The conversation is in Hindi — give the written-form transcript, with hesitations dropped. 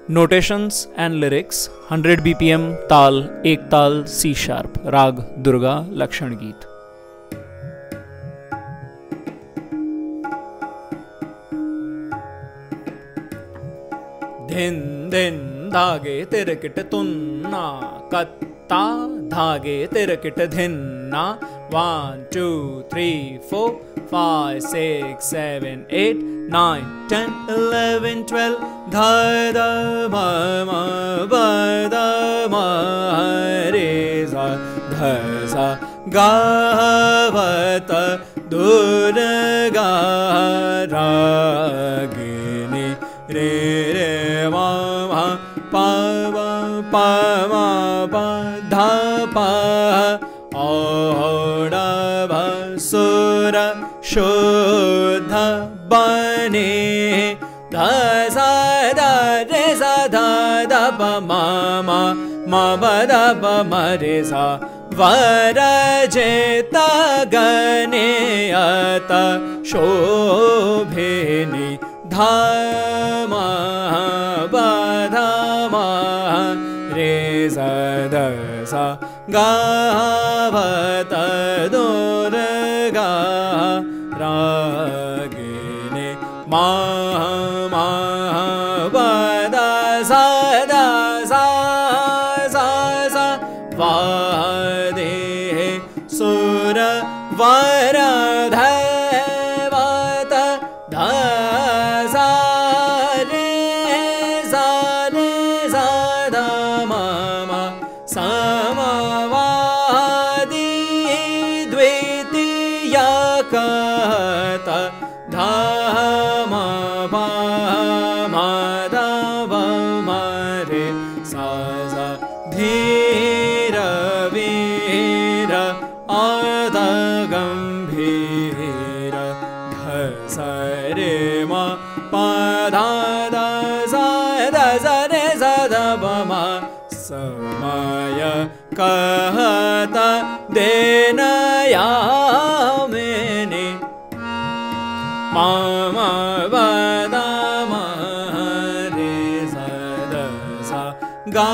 Notations and lyrics 100 BPM ताल एक ताल C sharp राग दुर्गा लक्षण गीत। धिन धिन धागे तिरकिट तुन्ना कत्ता धागे तिरकिट धिन्ना 1 2 3 4 5 6 7 8 9 10 11 12 धा धा मा मा पा धा मा रे सा धा सा गा वा ता दुर्गा रागिनी रे रे मा मा पा मा पा मा पा धा पा ओढ़ सुर शुद्ध बने धा सा धा रे सा धा धा प मा मा मा प धा प म रे सा वरजेता गणे अत शोभिनी धा मा प धा मा रे सा धा सा गा व त दुर्गा रागिनी मा मा प धा सा धा सा सा सा वा दे सुर वर धैवत धा सा रे सा धा मा मा सा मा वा दी द्वितीय कहत धा मा पा मा धा व म रे सा सा धीर वीर आद गंभीर ध स रे म पा धा धा सा धा सा रे सा धा प म समय कहत देन यामिनी मा मा प धा मा रे सा धा सा गा